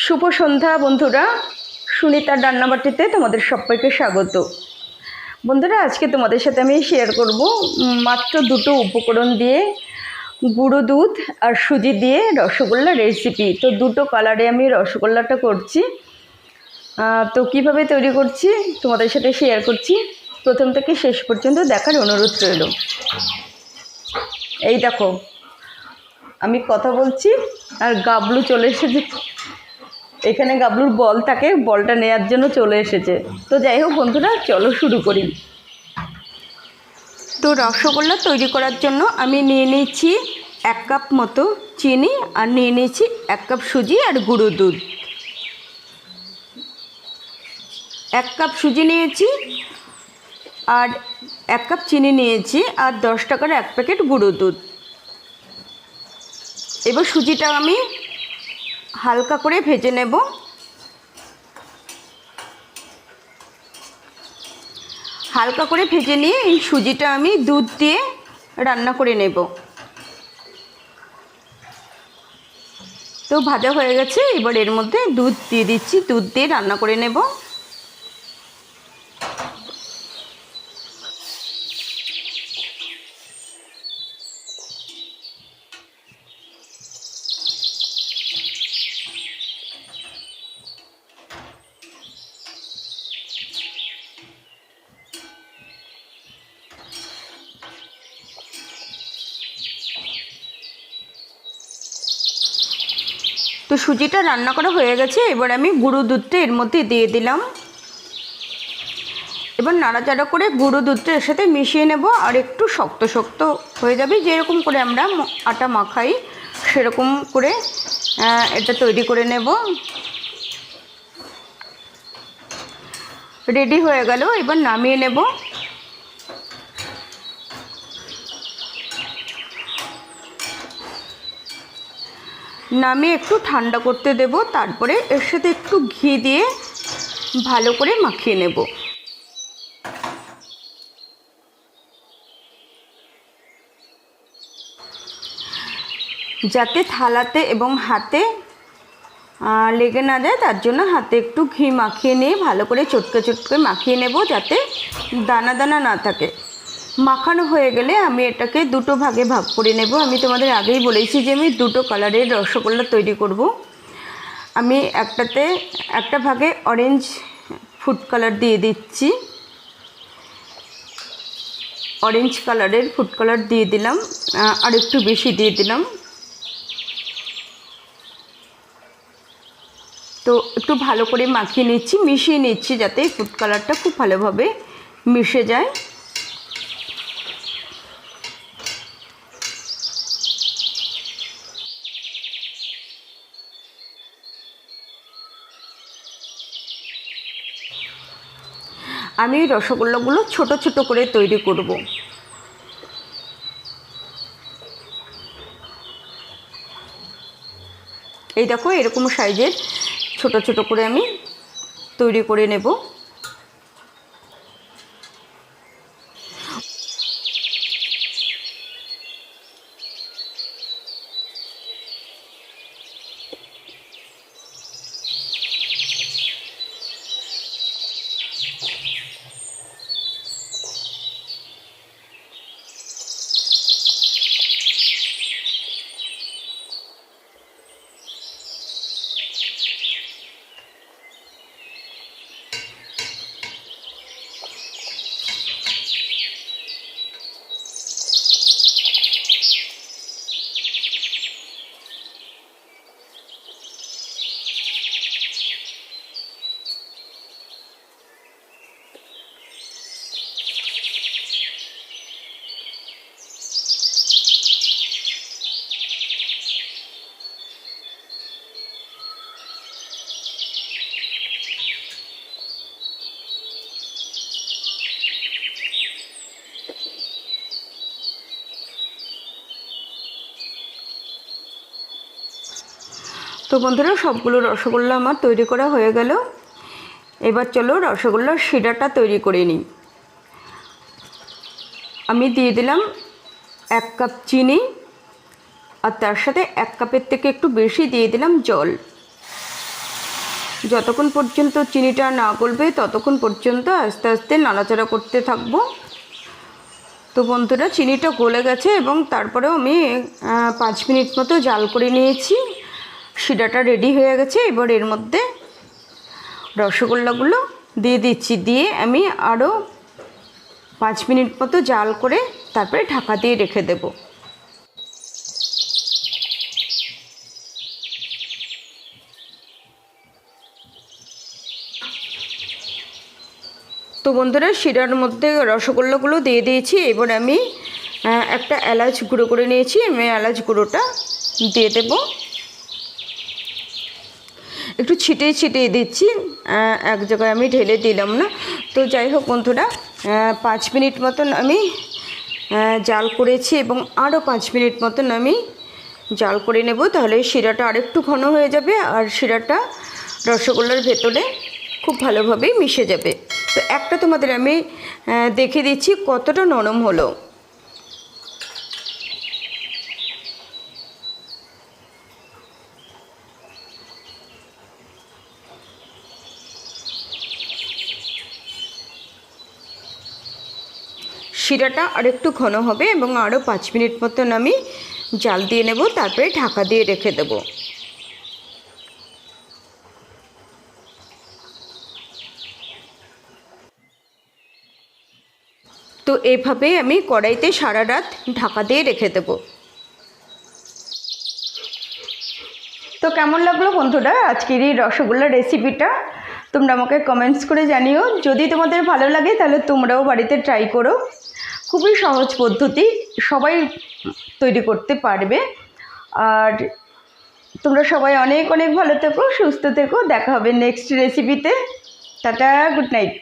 শুভ সন্ধ্যা বন্ধুরা, সুনিতার রান্নাবাটিতে তোমাদের সবাইকে স্বাগত। বন্ধুরা, আজকে তোমাদের সাথে আমি শেয়ার করব মাত্র দুটো উপকরণ দিয়ে গুঁড়ো দুধ আর সুজি দিয়ে রসগোল্লা রেসিপি। তো দুটো কালারে আমি রসগোল্লাটা করছি। তো কিভাবে তৈরি করছি তোমাদের সাথে শেয়ার করছি। প্রথম থেকে শেষ পর্যন্ত দেখার অনুরোধ রইল। এই দেখো, আমি কথা বলছি আর গাবলু চলে এসেছে। এখানে গাবলুর বল থাকে, বলটা নেওয়ার জন্য চলে এসেছে। তো যাই হোক বন্ধুরা, চলো শুরু করি। তো রসগোল্লা তৈরি করার জন্য আমি নিয়ে নিয়েছি 1 কাপ মতো চিনি, আর নিয়ে নিয়েছি 1 কাপ সুজি আর গুঁড়ো দুধ। 1 কাপ সুজি নিয়েছি আর 1 কাপ চিনি নিয়েছি, আর 10 টাকার 1 প্যাকেট গুঁড়ো দুধ। এবার সুজিটা আমি হালকা করে ভেজে নেব। হালকা করে ভেজে নিয়ে এই সুজিটা আমি দুধ দিয়ে রান্না করে নেব। তো ভাজা হয়ে গেছে, এবার এর মধ্যে দুধ দিয়ে দিচ্ছি, দুধ দিয়ে রান্না করে নেব। তো সুজিটা রান্না করা হয়ে গেছে, এবার আমি গুঁড়ো দুধটা এর মধ্যে দিয়ে দিলাম। এবার নাড়াচাড়া করে গুঁড়ো দুধটা এর সাথে মিশিয়ে নেব, আর একটু শক্ত শক্ত হয়ে যাবে। যেরকম করে আমরা আটা মাখাই সেরকম করে এটা তৈরি করে নেব। রেডি হয়ে গেল, এবার নামিয়ে নেব। নামিয়ে একটু ঠান্ডা করতে দেব, তারপরে এর সাথে একটু ঘি দিয়ে ভালো করে মাখিয়ে নেব। যাতে থালাতে এবং হাতে লেগে না যায়, তার জন্য হাতে একটু ঘি মাখিয়ে নিয়ে ভালো করে চটকে চটকে মাখিয়ে নেব, যাতে দানা দানা না থাকে। মাখানো হয়ে গেলে আমি এটাকে দুটো ভাগে ভাগ করে নেব। আমি তোমাদের আগেই বলেছি যে আমি দুটো কালারের রসগোল্লা তৈরি করব। আমি একটা ভাগে অরেঞ্জ ফুড কালার দিয়ে দিচ্ছি, অরেঞ্জ কালারের ফুড কালার দিয়ে দিলাম, আর একটু বেশি দিয়ে দিলাম। তো একটু ভালো করে মাখিয়ে নিচ্ছি, মিশিয়ে নিচ্ছি, যাতে ফুড কালারটা খুব ভালোভাবে মিশে যায়। আমি এই রসগোল্লাগুলো ছোট ছোট করে তৈরি করব। এই দেখো, এরকম সাইজের ছোট ছোট করে আমি তৈরি করে নেব। তো বন্ধুরা, সবগুলো রসগোল্লা আমার তৈরি করা হয়ে গেল। এবার চলো রসগোল্লার শিরাটা তৈরি করে নিই। আমি দিয়ে দিলাম 1 কাপ চিনি, আর তার সাথে 1 কাপের থেকে একটু বেশি দিয়ে দিলাম জল। যতক্ষণ পর্যন্ত চিনিটা না গলবে ততক্ষণ পর্যন্ত আস্তে আস্তে নাড়াচাড়া করতে থাকবো। তো বন্ধুরা, চিনিটা গলে গেছে এবং তারপরেও আমি 5 মিনিট মতো জাল করে নিয়েছি। শিরাটা রেডি হয়ে গেছে। এবার এর মধ্যে রসগোল্লাগুলো দিয়ে দিচ্ছি, দিয়ে আমি আরও 5 মিনিট মতো জাল করে তারপরে ঢাকা দিয়ে রেখে দেব। তো বন্ধুরা, শিরার মধ্যে রসগোল্লাগুলো দিয়ে দিয়েছি। এবার আমি একটা এলাচ গুঁড়ো করে নিয়েছি, আমি এলাচ গুঁড়োটা দিয়ে দেব। একটু ছিটিয়ে ছিটিয়ে দিচ্ছি, এক জায়গায় আমি ঢেলে দিলাম না। তো যাই হোক বন্ধুরা, 5 মিনিট মতন আমি জাল করেছি এবং আরও 5 মিনিট মতন আমি জাল করে নেব, তাহলে শিরাটা আরেকটু ঘন হয়ে যাবে আর শিরাটা রসগোল্লার ভেতরে খুব ভালোভাবেই মিশে যাবে। তো একটা তোমাদের আমি দেখে দিচ্ছি কতটা নরম হলো। শিরাটা আরেকটু ঘন হবে এবং আরও 5 মিনিট মতন আমি জাল দিয়ে নেব, তারপরে ঢাকা দিয়ে রেখে দেব। তো এভাবে আমি কড়াইতে সারা রাত ঢাকা দিয়ে রেখে দেব। তো কেমন লাগলো বন্ধুরা আজকের এই রসগোল্লা রেসিপিটা? তোমরা আমাকে কমেন্টস করে জানিও। যদি তোমাদের ভালো লাগে তাহলে তোমরাও বাড়িতে ট্রাই করো। খুবই সহজ পদ্ধতি, সবাই তৈরি করতে পারবে। আর তোমরা সবাই অনেক অনেক ভালো থেকো, সুস্থ থেকো। দেখা হবে নেক্সট রেসিপিতে। Tata, good night.